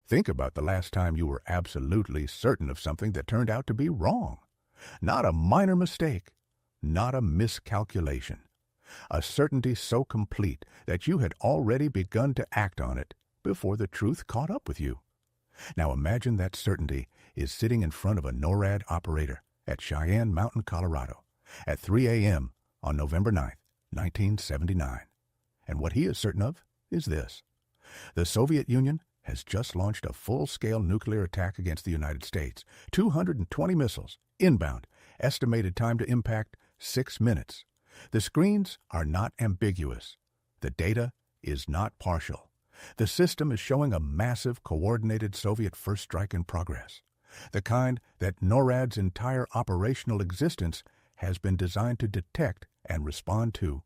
Think about the last time you were absolutely certain of something that turned out to be wrong. Not a minor mistake, not a miscalculation. A certainty so complete that you had already begun to act on it before the truth caught up with you. Now imagine that certainty is sitting in front of a NORAD operator at Cheyenne Mountain, Colorado, at 3 a.m. on November 9th, 1979. And what he is certain of is this. The Soviet Union has just launched a full-scale nuclear attack against the United States. 220 missiles, inbound, estimated time to impact 6 minutes. The screens are not ambiguous. The data is not partial. The system is showing a massive, coordinated Soviet first strike in progress, the kind that NORAD's entire operational existence has been designed to detect and respond to.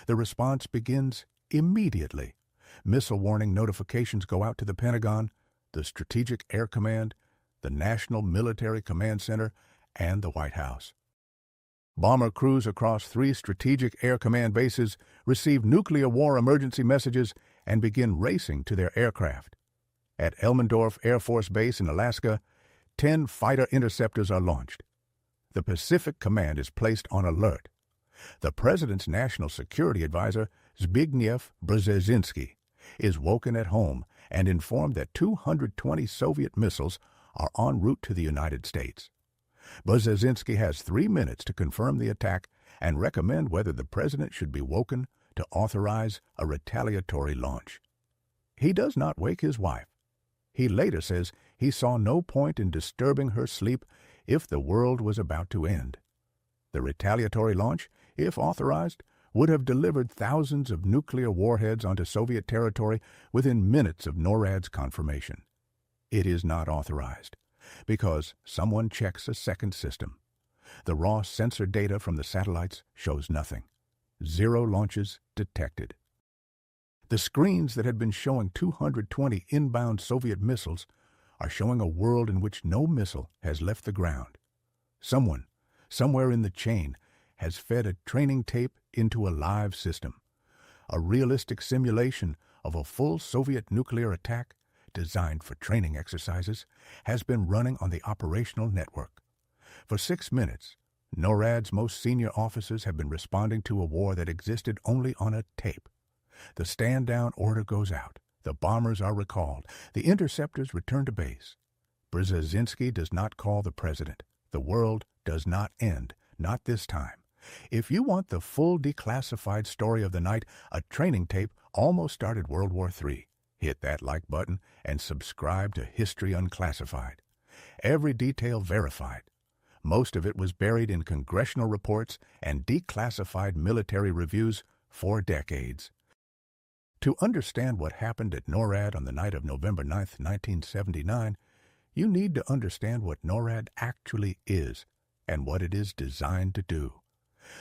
The response begins immediately. Missile warning notifications go out to the Pentagon, the Strategic Air Command, the National Military Command Center, and the White House. Bomber crews across 3 strategic air command bases receive nuclear war emergency messages and begin racing to their aircraft. At Elmendorf Air Force Base in Alaska, 10 fighter interceptors are launched. The Pacific Command is placed on alert. The President's National Security Advisor, Zbigniew Brzezinski, is woken at home and informed that 220 Soviet missiles are en route to the United States. Brzezinski has 3 minutes to confirm the attack and recommend whether the President should be woken to authorize a retaliatory launch. He does not wake his wife. He later says he saw no point in disturbing her sleep if the world was about to end. The retaliatory launch, if authorized, would have delivered thousands of nuclear warheads onto Soviet territory within minutes of NORAD's confirmation. It is not authorized because someone checks a second system. The raw sensor data from the satellites shows nothing. 0 launches detected. The screens that had been showing 220 inbound Soviet missiles are showing a world in which no missile has left the ground. Someone, somewhere in the chain, has fed a training tape into a live system. A realistic simulation of a full Soviet nuclear attack, designed for training exercises, has been running on the operational network. For 6 minutes, NORAD's most senior officers have been responding to a war that existed only on a tape. The stand-down order goes out. The bombers are recalled. The interceptors return to base. Brzezinski does not call the President. The world does not end, not this time. If you want the full declassified story of the night, a training tape almost started World War III. Hit that like button and subscribe to History Unclassified. Every detail verified. Most of it was buried in congressional reports and declassified military reviews for decades. To understand what happened at NORAD on the night of November 9, 1979, you need to understand what NORAD actually is and what it is designed to do.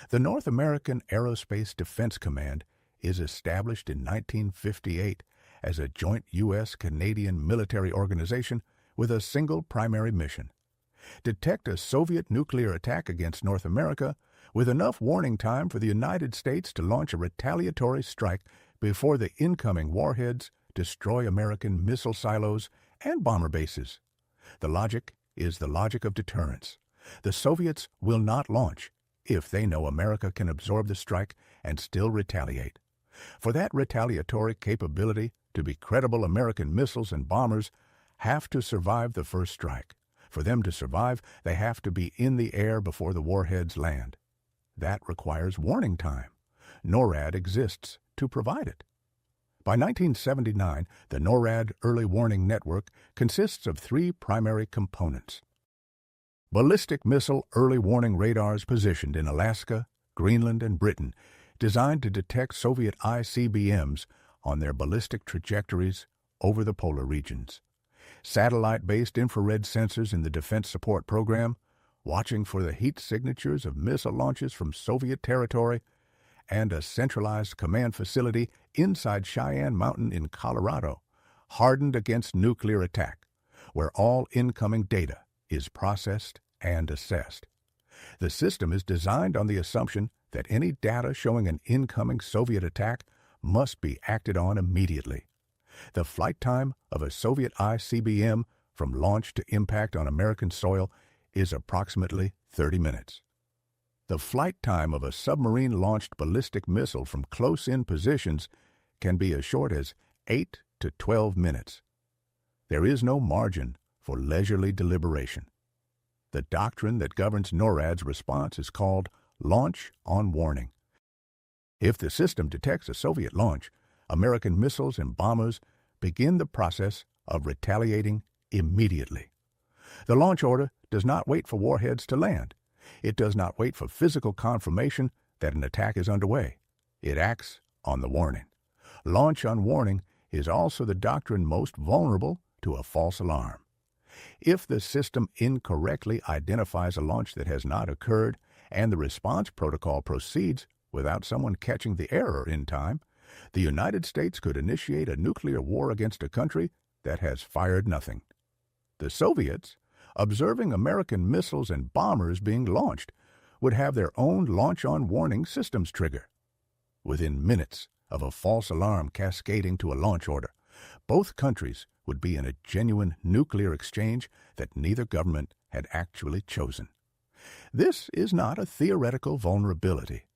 The North American Aerospace Defense Command is established in 1958 as a joint U.S.-Canadian military organization with a single primary mission: detect a Soviet nuclear attack against North America with enough warning time for the United States to launch a retaliatory strike before the incoming warheads destroy American missile silos and bomber bases. The logic is the logic of deterrence. The Soviets will not launch if they know America can absorb the strike and still retaliate. For that retaliatory capability to be credible, American missiles and bombers have to survive the first strike. For them to survive, they have to be in the air before the warheads land. That requires warning time. NORAD exists to provide it. By 1979, the NORAD Early Warning Network consists of 3 primary components. Ballistic missile early warning radars positioned in Alaska, Greenland, and Britain, designed to detect Soviet ICBMs on their ballistic trajectories over the polar regions. Satellite-based infrared sensors in the Defense Support Program, watching for the heat signatures of missile launches from Soviet territory, and a centralized command facility inside Cheyenne Mountain in Colorado, hardened against nuclear attack, where all incoming data is processed and assessed. The system is designed on the assumption that any data showing an incoming Soviet attack must be acted on immediately. The flight time of a Soviet ICBM from launch to impact on American soil is approximately 30 minutes. The flight time of a submarine-launched ballistic missile from close-in positions can be as short as 8 to 12 minutes. There is no margin for leisurely deliberation. The doctrine that governs NORAD's response is called launch on warning. If the system detects a Soviet launch, American missiles and bombers begin the process of retaliating immediately. The launch order does not wait for warheads to land. It does not wait for physical confirmation that an attack is underway. It acts on the warning. Launch on warning is also the doctrine most vulnerable to a false alarm. If the system incorrectly identifies a launch that has not occurred and the response protocol proceeds without someone catching the error in time, the United States could initiate a nuclear war against a country that has fired nothing. The Soviets, observing American missiles and bombers being launched, would have their own launch-on-warning systems trigger. Within minutes of a false alarm cascading to a launch order, both countries would be in a genuine nuclear exchange that neither government had actually chosen. This is not a theoretical vulnerability.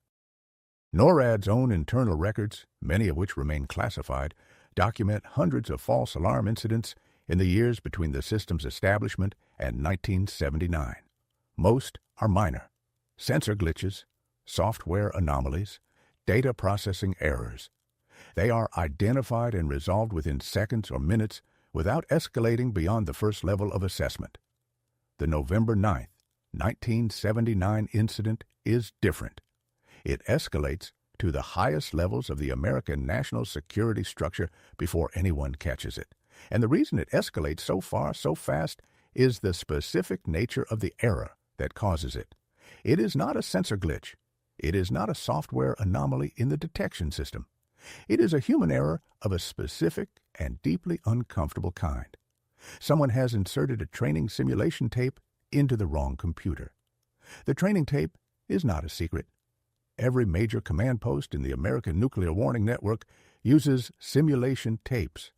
NORAD's own internal records, many of which remain classified, document hundreds of false alarm incidents in the years between the system's establishment and 1979. Most are minor: sensor glitches, software anomalies, data processing errors. They are identified and resolved within seconds or minutes without escalating beyond the first level of assessment. The November 9, 1979 incident is different. It escalates to the highest levels of the American national security structure before anyone catches it. And the reason it escalates so far, so fast, is the specific nature of the error that causes it. It is not a sensor glitch. It is not a software anomaly in the detection system. It is a human error of a specific and deeply uncomfortable kind. Someone has inserted a training simulation tape into the wrong computer. The training tape is not a secret. Every major command post in the American Nuclear Warning Network uses simulation tapes.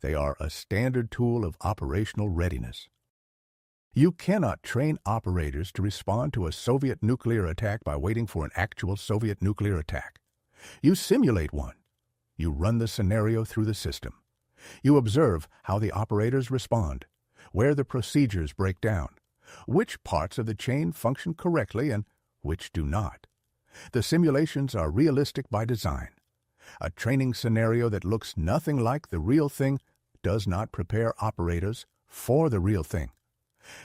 They are a standard tool of operational readiness. You cannot train operators to respond to a Soviet nuclear attack by waiting for an actual Soviet nuclear attack. You simulate one. You run the scenario through the system. You observe how the operators respond, where the procedures break down, which parts of the chain function correctly and which do not. The simulations are realistic by design. A training scenario that looks nothing like the real thing does not prepare operators for the real thing.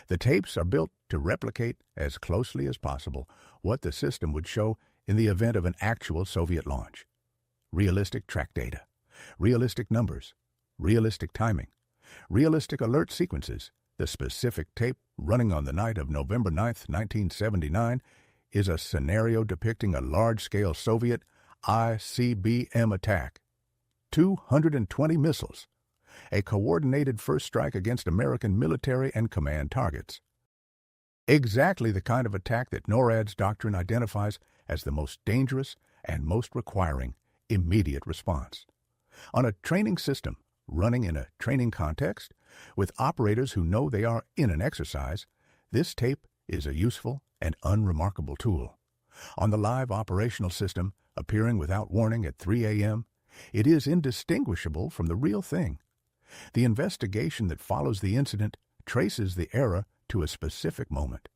The tapes are built to replicate as closely as possible what the system would show in the event of an actual Soviet launch. Realistic track data, realistic numbers, realistic timing, realistic alert sequences. The specific tape running on the night of November 9, 1979, is a scenario depicting a large-scale Soviet ICBM attack. 220 missiles. A coordinated first strike against American military and command targets. Exactly the kind of attack that NORAD's doctrine identifies as the most dangerous and most requiring immediate response. On a training system running in a training context, with operators who know they are in an exercise, this tape is a useful and unremarkable tool. On the live operational system, appearing without warning at 3 a.m., it is indistinguishable from the real thing. The investigation that follows the incident traces the error to a specific moment.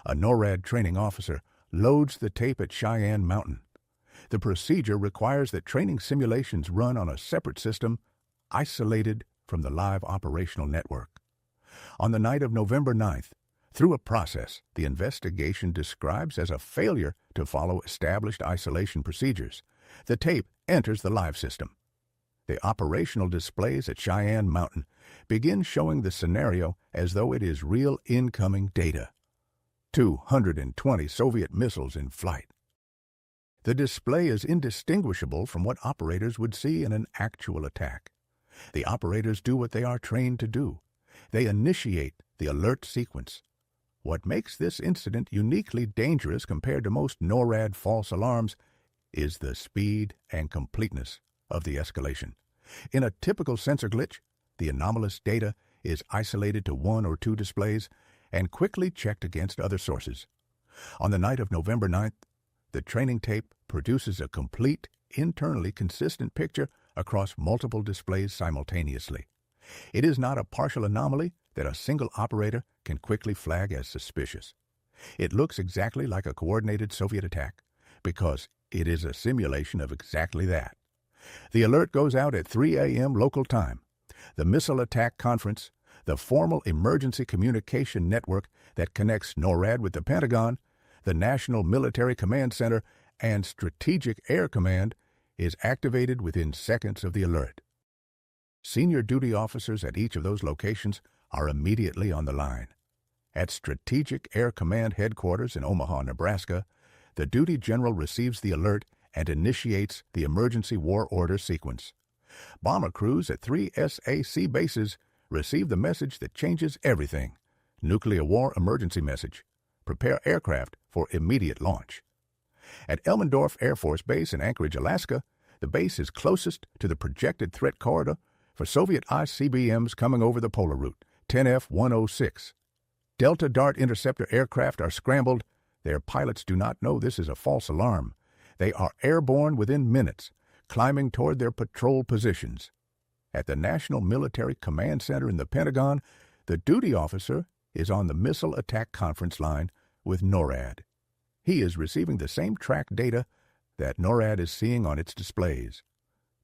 A NORAD training officer loads the tape at Cheyenne Mountain. The procedure requires that training simulations run on a separate system, isolated from the live operational network. On the night of November 9th, through a process the investigation describes as a failure to follow established isolation procedures, the tape enters the live system. The operational displays at Cheyenne Mountain begin showing the scenario as though it is real incoming data. 220 Soviet missiles in flight. The display is indistinguishable from what operators would see in an actual attack. The operators do what they are trained to do. They initiate the alert sequence. What makes this incident uniquely dangerous compared to most NORAD false alarms is the speed and completeness of the escalation. In a typical sensor glitch, the anomalous data is isolated to one or two displays and quickly checked against other sources. On the night of November 9th, the training tape produces a complete, internally consistent picture across multiple displays simultaneously. It is not a partial anomaly that a single operator can quickly flag as suspicious. It looks exactly like a coordinated Soviet attack because it is a simulation of exactly that. The alert goes out at 3 a.m. local time. The Missile Attack Conference, the formal emergency communication network that connects NORAD with the Pentagon, the National Military Command Center, and Strategic Air Command, is activated within seconds of the alert. Senior duty officers at each of those locations are immediately on the line. At Strategic Air Command headquarters in Omaha, Nebraska, the duty general receives the alert and initiates the emergency war order sequence. Bomber crews at 3 SAC bases receive the message that changes everything. Nuclear war emergency message. Prepare aircraft for immediate launch. At Elmendorf Air Force Base in Anchorage, Alaska, the base is closest to the projected threat corridor for Soviet ICBMs coming over the polar route, 10F-106. Delta Dart interceptor aircraft are scrambled. Their pilots do not know this is a false alarm. They are airborne within minutes, climbing toward their patrol positions. At the National Military Command Center in the Pentagon, the duty officer is on the Missile Attack Conference line with NORAD. He is receiving the same track data that NORAD is seeing on its displays.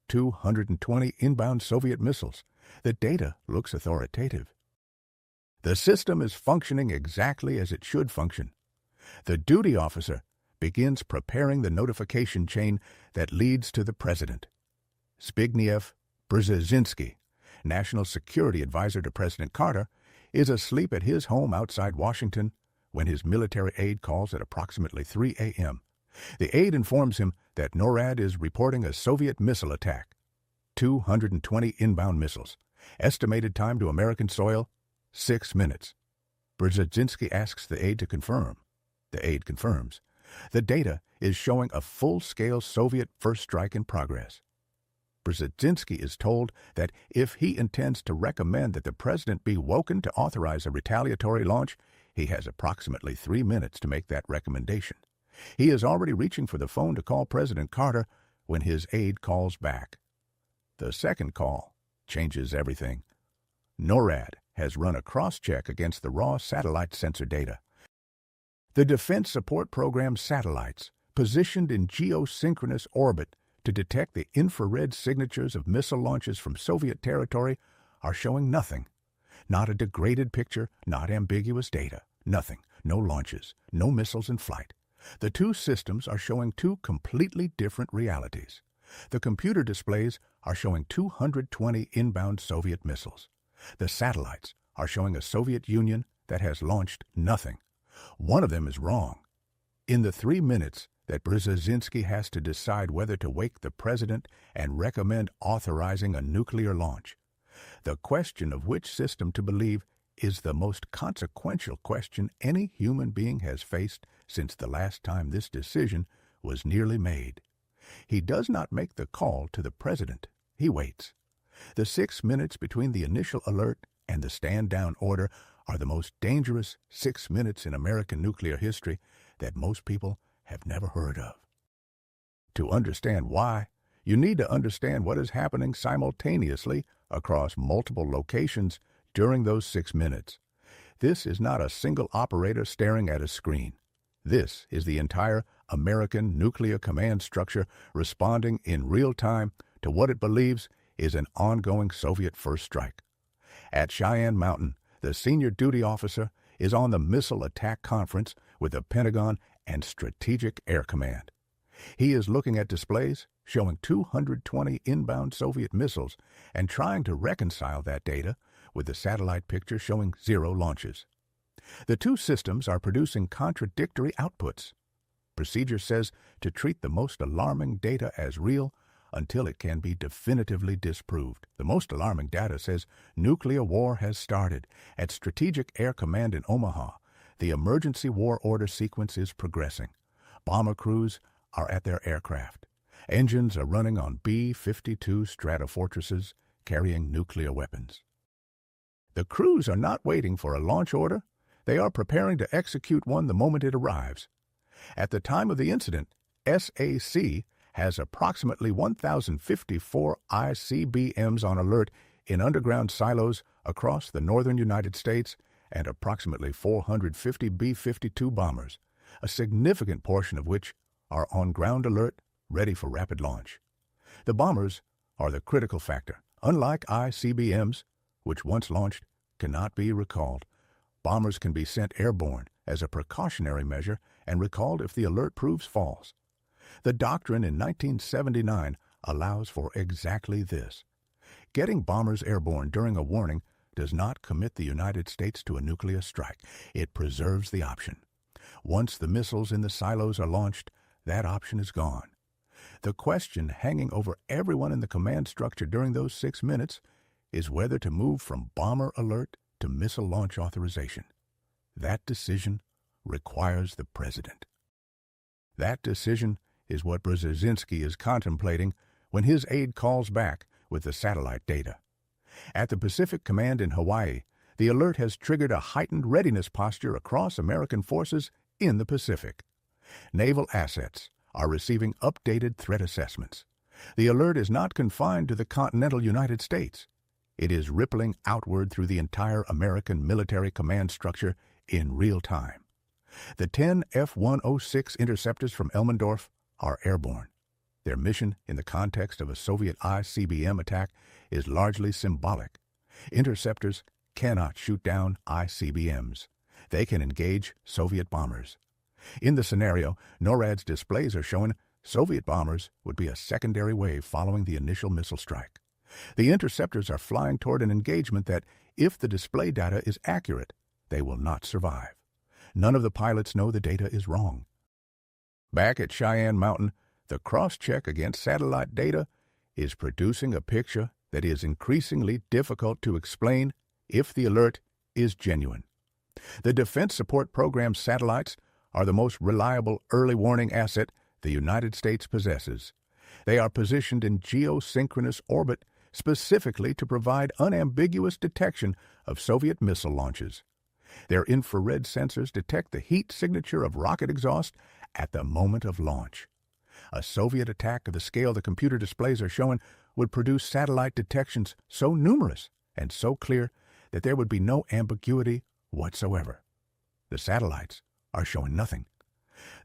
220 inbound Soviet missiles. The data looks authoritative. The system is functioning exactly as it should function. The duty officer begins preparing the notification chain that leads to the president. Zbigniew Brzezinski, National Security Advisor to President Carter, is asleep at his home outside Washington when his military aide calls at approximately 3 a.m. The aide informs him that NORAD is reporting a Soviet missile attack. 220 inbound missiles. Estimated time to American soil, 6 minutes. Brzezinski asks the aide to confirm. The aide confirms. The data is showing a full-scale Soviet first strike in progress. Brzezinski is told that if he intends to recommend that the president be woken to authorize a retaliatory launch, he has approximately 3 minutes to make that recommendation. He is already reaching for the phone to call President Carter when his aide calls back. The second call changes everything. NORAD has run a cross-check against the raw satellite sensor data. The Defense Support Program satellites, positioned in geosynchronous orbit to detect the infrared signatures of missile launches from Soviet territory, are showing nothing. Not a degraded picture, not ambiguous data, nothing, no launches, no missiles in flight. The two systems are showing two completely different realities. The computer displays are showing 220 inbound Soviet missiles. The satellites are showing a Soviet Union that has launched nothing. One of them is wrong. In the 3 minutes that Brzezinski has to decide whether to wake the president and recommend authorizing a nuclear launch, the question of which system to believe is the most consequential question any human being has faced since the last time this decision was nearly made. He does not make the call to the president. He waits. The 6 minutes between the initial alert and the stand-down order are the most dangerous 6 minutes in American nuclear history that most people have never heard of. To understand why, you need to understand what is happening simultaneously across multiple locations during those 6 minutes. This is not a single operator staring at a screen. This is the entire American nuclear command structure responding in real time to what it believes is an ongoing Soviet first strike. At Cheyenne Mountain, the senior duty officer is on the Missile Attack Conference with the Pentagon and Strategic Air Command. He is looking at displays showing 220 inbound Soviet missiles and trying to reconcile that data with the satellite picture showing 0 launches. The two systems are producing contradictory outputs. Procedure says to treat the most alarming data as real until it can be definitively disproved. The most alarming data says nuclear war has started. At Strategic Air Command in Omaha, the emergency war order sequence is progressing. Bomber crews are at their aircraft. Engines are running on B-52 Stratofortresses carrying nuclear weapons. The crews are not waiting for a launch order. They are preparing to execute one the moment it arrives. At the time of the incident, SAC has approximately 1,054 ICBMs on alert in underground silos across the northern United States and approximately 450 B-52 bombers, a significant portion of which are on ground alert, ready for rapid launch. The bombers are the critical factor. Unlike ICBMs, which once launched cannot be recalled, bombers can be sent airborne as a precautionary measure and recalled if the alert proves false. The doctrine in 1979 allows for exactly this. Getting bombers airborne during a warning does not commit the United States to a nuclear strike. It preserves the option. Once the missiles in the silos are launched, that option is gone. The question hanging over everyone in the command structure during those 6 minutes is whether to move from bomber alert to missile launch authorization. That decision requires the president. That decision is what Brzezinski is contemplating when his aide calls back with the satellite data. At the Pacific Command in Hawaii, the alert has triggered a heightened readiness posture across American forces in the Pacific. Naval assets are receiving updated threat assessments. The alert is not confined to the continental United States. It is rippling outward through the entire American military command structure in real time. The 10 F-106 Interceptors from Elmendorf are airborne. Their mission in the context of a Soviet ICBM attack is largely symbolic. Interceptors cannot shoot down ICBMs. They can engage Soviet bombers. In the scenario, NORAD's displays are showing Soviet bombers would be a secondary wave following the initial missile strike. The interceptors are flying toward an engagement that, if the display data is accurate, they will not survive. None of the pilots know the data is wrong. Back at Cheyenne Mountain, the cross-check against satellite data is producing a picture that is increasingly difficult to explain if the alert is genuine. The Defense Support Program's satellites are the most reliable early warning asset the United States possesses. They are positioned in geosynchronous orbit specifically to provide unambiguous detection of Soviet missile launches. Their infrared sensors detect the heat signature of rocket exhaust at the moment of launch. A Soviet attack of the scale the computer displays are showing would produce satellite detections so numerous and so clear that there would be no ambiguity whatsoever. The satellites are showing nothing.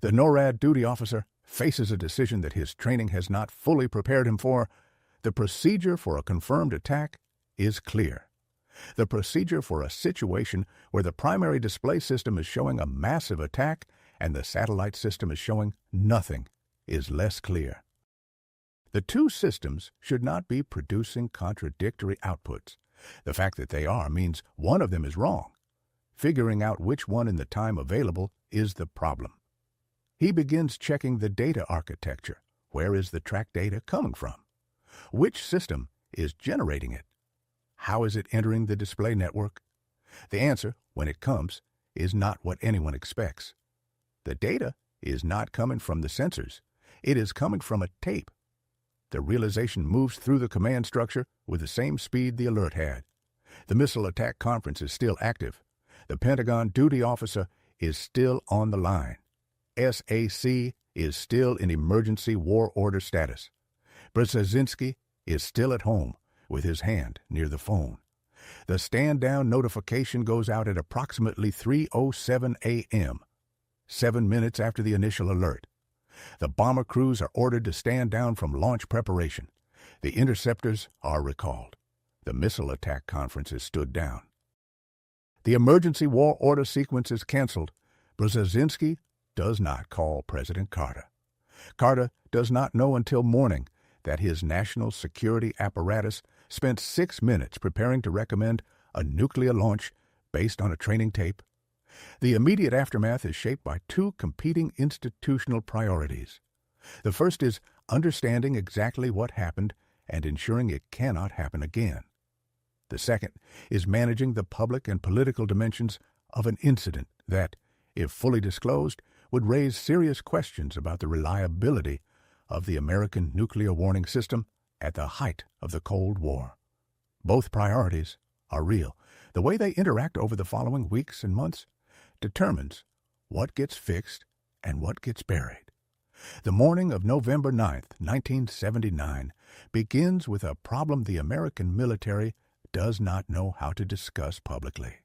The NORAD duty officer faces a decision that his training has not fully prepared him for. The procedure for a confirmed attack is clear. The procedure for a situation where the primary display system is showing a massive attack and the satellite system is showing nothing is less clear. The two systems should not be producing contradictory outputs. The fact that they are means one of them is wrong. Figuring out which one in the time available is the problem. He begins checking the data architecture. Where is the track data coming from? Which system is generating it? How is it entering the display network? The answer, when it comes, is not what anyone expects. The data is not coming from the sensors. It is coming from a tape. The realization moves through the command structure with the same speed the alert had. The Missile Attack Conference is still active. The Pentagon duty officer is still on the line. SAC is still in emergency war order status. Brzezinski is still at home with his hand near the phone. The stand-down notification goes out at approximately 3:07 a.m., 7 minutes after the initial alert. The bomber crews are ordered to stand down from launch preparation. The interceptors are recalled. The Missile Attack Conference is stood down. The emergency war order sequence is canceled. Brzezinski does not call President Carter. Carter does not know until morning that his national security apparatus spent 6 minutes preparing to recommend a nuclear launch based on a training tape. The immediate aftermath is shaped by two competing institutional priorities. The first is understanding exactly what happened and ensuring it cannot happen again. The second is managing the public and political dimensions of an incident that, if fully disclosed, would raise serious questions about the reliability of the American nuclear warning system at the height of the Cold War. Both priorities are real. The way they interact over the following weeks and months determines what gets fixed and what gets buried. The morning of November 9th, 1979, begins with a problem the American military does not know how to discuss publicly.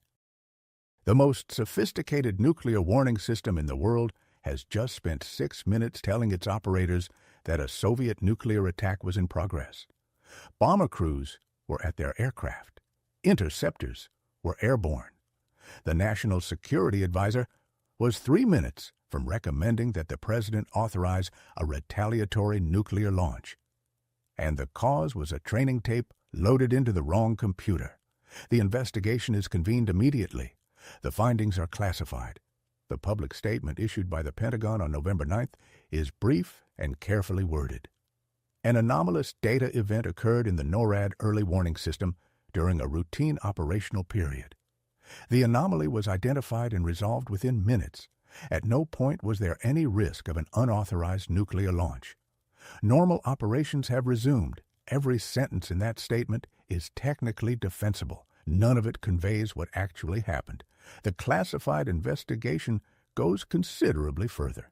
The most sophisticated nuclear warning system in the world has just spent 6 minutes telling its operators that a Soviet nuclear attack was in progress. Bomber crews were at their aircraft. Interceptors were airborne. The National Security Advisor was 3 minutes from recommending that the President authorize a retaliatory nuclear launch. And the cause was a training tape loaded into the wrong computer. The investigation is convened immediately. The findings are classified. The public statement issued by the Pentagon on November 9th is brief and carefully worded. An anomalous data event occurred in the NORAD early warning system during a routine operational period. The anomaly was identified and resolved within minutes. At no point was there any risk of an unauthorized nuclear launch. Normal operations have resumed. Every sentence in that statement is technically defensible. None of it conveys what actually happened. The classified investigation goes considerably further.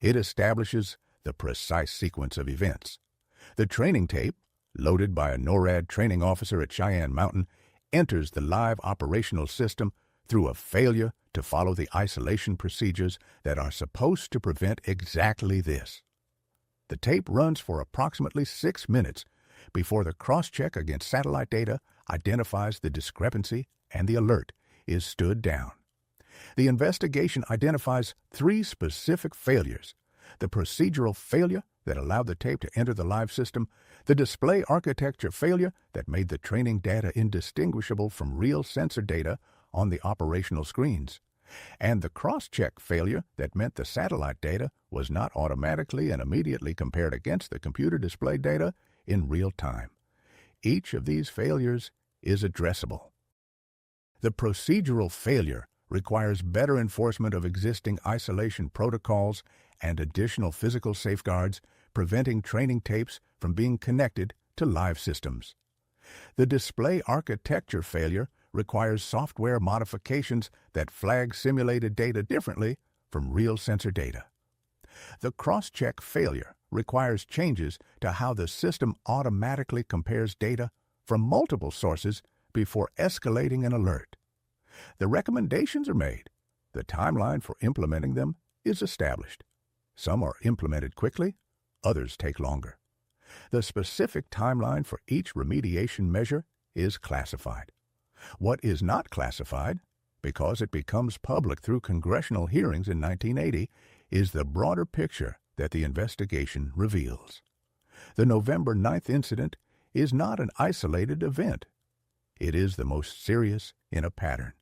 It establishes the precise sequence of events. The training tape, loaded by a NORAD training officer at Cheyenne Mountain, enters the live operational system through a failure to follow the isolation procedures that are supposed to prevent exactly this. The tape runs for approximately 6 minutes before the cross-check against satellite data identifies the discrepancy and the alert is stood down. The investigation identifies 3 specific failures: the procedural failure that allowed the tape to enter the live system, the display architecture failure that made the training data indistinguishable from real sensor data on the operational screens, and the cross-check failure that meant the satellite data was not automatically and immediately compared against the computer display data in real time. Each of these failures is addressable. The procedural failure requires better enforcement of existing isolation protocols and additional physical safeguards, preventing training tapes from being connected to live systems. The display architecture failure requires software modifications that flag simulated data differently from real sensor data. The cross-check failure requires changes to how the system automatically compares data from multiple sources before escalating an alert. The recommendations are made. The timeline for implementing them is established. Some are implemented quickly, others take longer. The specific timeline for each remediation measure is classified. What is not classified, because it becomes public through congressional hearings in 1980, is the broader picture that the investigation reveals. The November 9th incident is not an isolated event. It is the most serious in a pattern.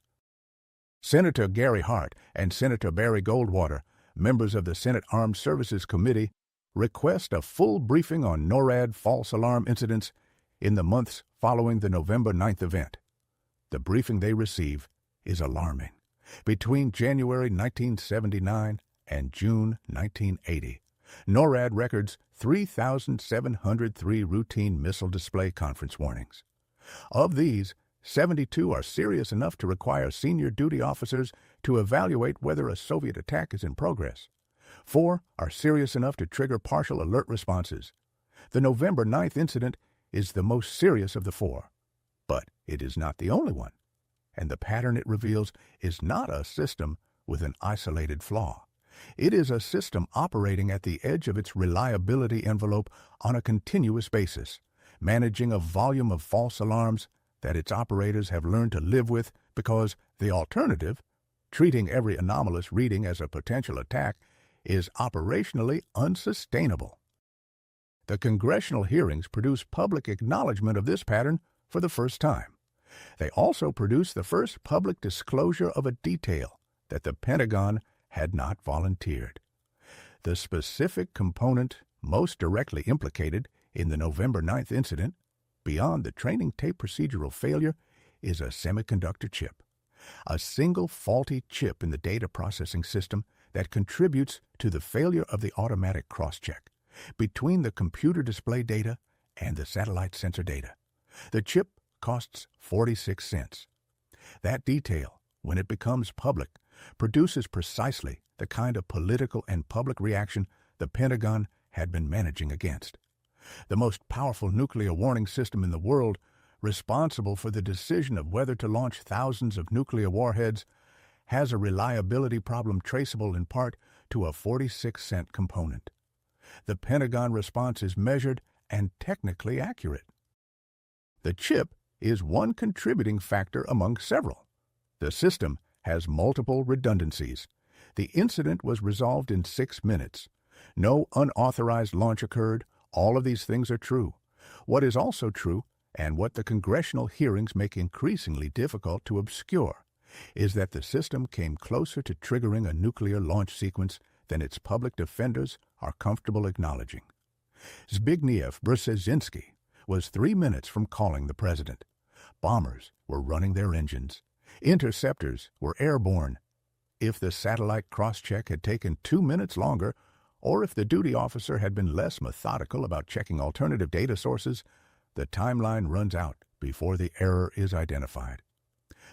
Senator Gary Hart and Senator Barry Goldwater, members of the Senate Armed Services Committee, request a full briefing on NORAD false alarm incidents in the months following the November 9th event. The briefing they receive is alarming. Between January 1979 and June 1980, NORAD records 3,703 routine missile display conference warnings. Of these, 72 are serious enough to require senior duty officers to evaluate whether a Soviet attack is in progress. 4 are serious enough to trigger partial alert responses. The November 9th incident is the most serious of the 4, but it is not the only one, and the pattern it reveals is not a system with an isolated flaw. It is a system operating at the edge of its reliability envelope on a continuous basis, managing a volume of false alarms that its operators have learned to live with because the alternative, treating every anomalous reading as a potential attack, is operationally unsustainable. The congressional hearings produce public acknowledgement of this pattern for the first time. They also produce the first public disclosure of a detail that the Pentagon had not volunteered. The specific component most directly implicated in the November 9th incident, beyond the training tape procedural failure, is a semiconductor chip. A single faulty chip in the data processing system that contributes to the failure of the automatic cross-check. between the computer display data and the satellite sensor data. The chip costs 46 cents. That detail, when it becomes public, produces precisely the kind of political and public reaction the Pentagon had been managing against. The most powerful nuclear warning system in the world, responsible for the decision of whether to launch thousands of nuclear warheads, has a reliability problem traceable in part to a 46-cent component. The Pentagon response is measured and technically accurate. The chip is one contributing factor among several. The system has multiple redundancies. The incident was resolved in 6 minutes. No unauthorized launch occurred. All of these things are true. What is also true, and what the congressional hearings make increasingly difficult to obscure, is that the system came closer to triggering a nuclear launch sequence than its public defenders are comfortable acknowledging. Zbigniew Brzezinski was 3 minutes from calling the president. Bombers were running their engines. Interceptors were airborne. If the satellite cross-check had taken 2 minutes longer, or if the duty officer had been less methodical about checking alternative data sources, the timeline runs out before the error is identified.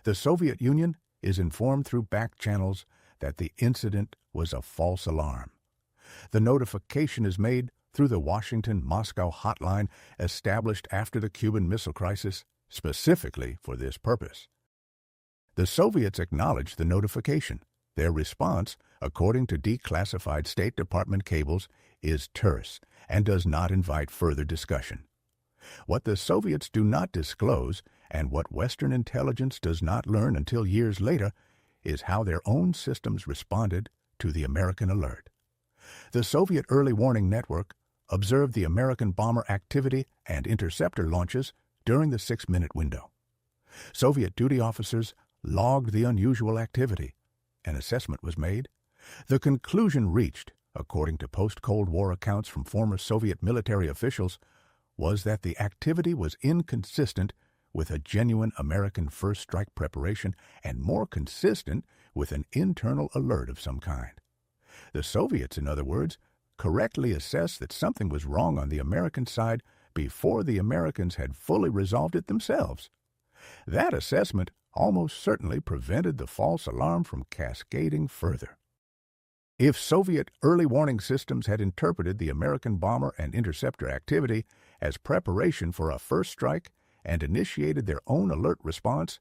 The Soviet Union is informed through back channels that the incident was a false alarm. The notification is made through the Washington-Moscow hotline established after the Cuban Missile Crisis, specifically for this purpose. The Soviets acknowledge the notification. Their response, according to declassified State Department cables, is terse and does not invite further discussion. What the Soviets do not disclose, and what Western intelligence does not learn until years later, is how their own systems responded to the American alert. The Soviet Early Warning Network observed the American bomber activity and interceptor launches during the 6-minute window. Soviet duty officers logged the unusual activity. An assessment was made. The conclusion reached, according to post-Cold War accounts from former Soviet military officials, was that the activity was inconsistent with a genuine American first strike preparation and more consistent with an internal alert of some kind. The Soviets, in other words, correctly assessed that something was wrong on the American side before the Americans had fully resolved it themselves. That assessment almost certainly prevented the false alarm from cascading further. If Soviet early warning systems had interpreted the American bomber and interceptor activity as preparation for a first strike and initiated their own alert response,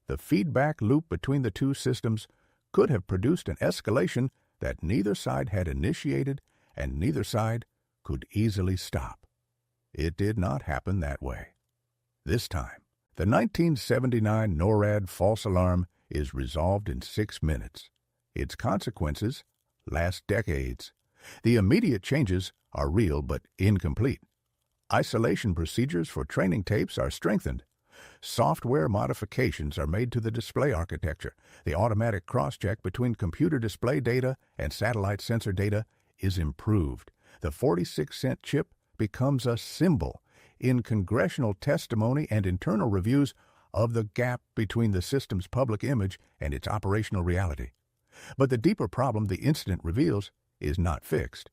the feedback loop between the two systems could have produced an escalation that neither side had initiated and neither side could easily stop. It did not happen that way. This time, the 1979 NORAD false alarm is resolved in 6 minutes. Its consequences last decades. The immediate changes are real but incomplete. Isolation procedures for training tapes are strengthened. Software modifications are made to the display architecture. The automatic cross-check between computer display data and satellite sensor data is improved. The 46-cent chip becomes a symbol in congressional testimony and internal reviews of the gap between the system's public image and its operational reality. But the deeper problem the incident reveals is not fixed,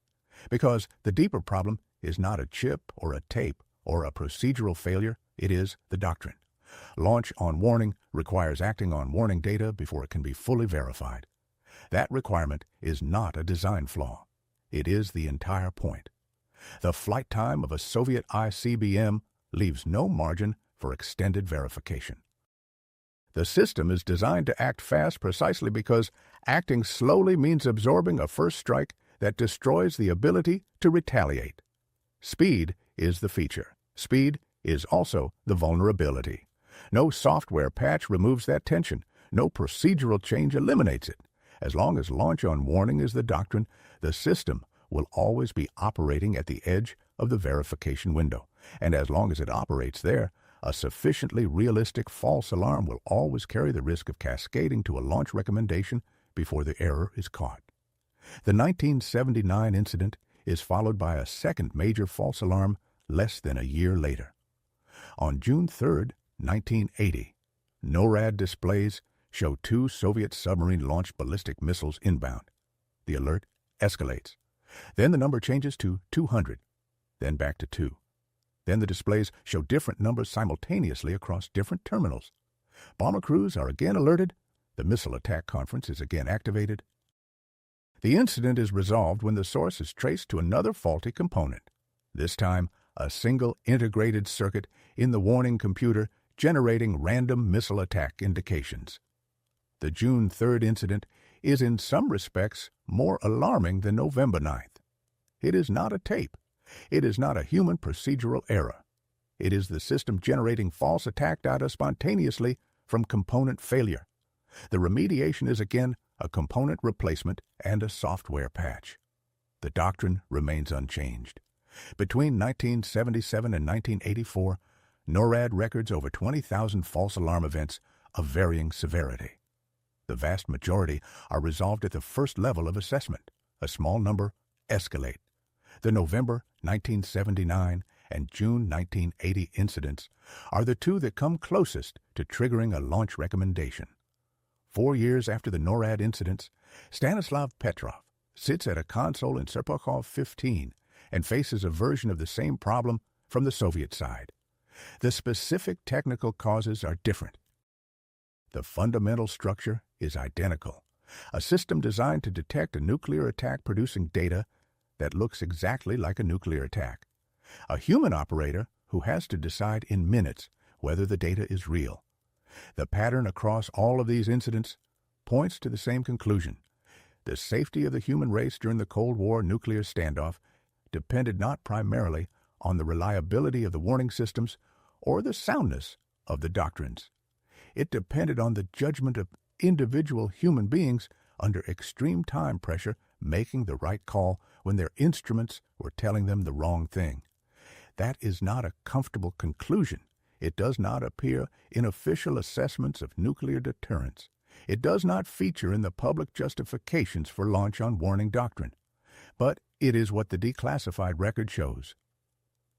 because the deeper problem is not a chip or a tape or a procedural failure, it is the doctrine. Launch on warning requires acting on warning data before it can be fully verified. That requirement is not a design flaw. It is the entire point. The flight time of a Soviet ICBM leaves no margin for extended verification. The system is designed to act fast precisely because acting slowly means absorbing a first strike that destroys the ability to retaliate. Speed is the feature. Speed is also the vulnerability. No software patch removes that tension. No procedural change eliminates it. As long as launch on warning is the doctrine, the system will always be operating at the edge of the verification window. And as long as it operates there, a sufficiently realistic false alarm will always carry the risk of cascading to a launch recommendation before the error is caught. The 1979 incident is followed by a second major false alarm less than a year later. On June 3, 1980, NORAD displays show 2 Soviet submarine-launched ballistic missiles inbound. The alert escalates. Then the number changes to 200, then back to 2. Then the displays show different numbers simultaneously across different terminals. Bomber crews are again alerted. The Missile Attack Conference is again activated. The incident is resolved when the source is traced to another faulty component, this time a single integrated circuit in the warning computer generating random missile attack indications. The June 3rd incident is in some respects more alarming than November 9th. It is not a tape. It is not a human procedural error. It is the system generating false attack data spontaneously from component failure. The remediation is again a component replacement and a software patch. The doctrine remains unchanged. Between 1977 and 1984, NORAD records over 20,000 false alarm events of varying severity. The vast majority are resolved at the first level of assessment. A small number escalate. The November 1979 and June 1980 incidents are the two that come closest to triggering a launch recommendation. 4 years after the NORAD incidents, Stanislav Petrov sits at a console in Serpukhov 15 and faces a version of the same problem from the Soviet side. The specific technical causes are different. The fundamental structure is identical, a system designed to detect a nuclear attack producing data that looks exactly like a nuclear attack. A human operator who has to decide in minutes whether the data is real. The pattern across all of these incidents points to the same conclusion. The safety of the human race during the Cold War nuclear standoff depended not primarily on the reliability of the warning systems or the soundness of the doctrines. It depended on the judgment of individual human beings under extreme time pressure making the right call when their instruments were telling them the wrong thing. That is not a comfortable conclusion. It does not appear in official assessments of nuclear deterrence. It does not feature in the public justifications for launch on warning doctrine. But it is what the declassified record shows.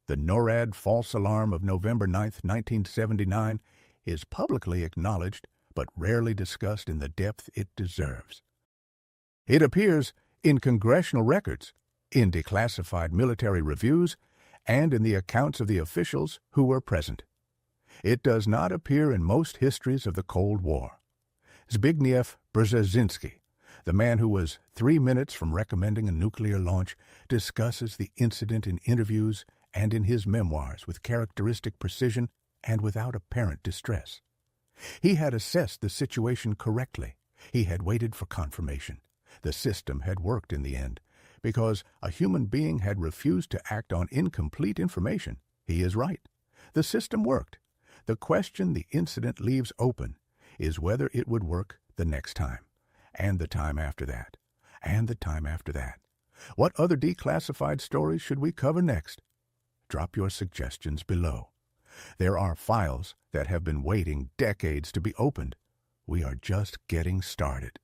The NORAD false alarm of November 9, 1979 is publicly acknowledged but rarely discussed in the depth it deserves. It appears in congressional records, in declassified military reviews, and in the accounts of the officials who were present. It does not appear in most histories of the Cold War. Zbigniew Brzezinski, the man who was 3 minutes from recommending a nuclear launch, discusses the incident in interviews and in his memoirs with characteristic precision and without apparent distress. He had assessed the situation correctly. He had waited for confirmation. The system had worked in the end, because a human being had refused to act on incomplete information. He is right. The system worked. The question the incident leaves open is whether it would work the next time, and the time after that, and the time after that. What other declassified stories should we cover next? Drop your suggestions below. There are files that have been waiting decades to be opened. We are just getting started.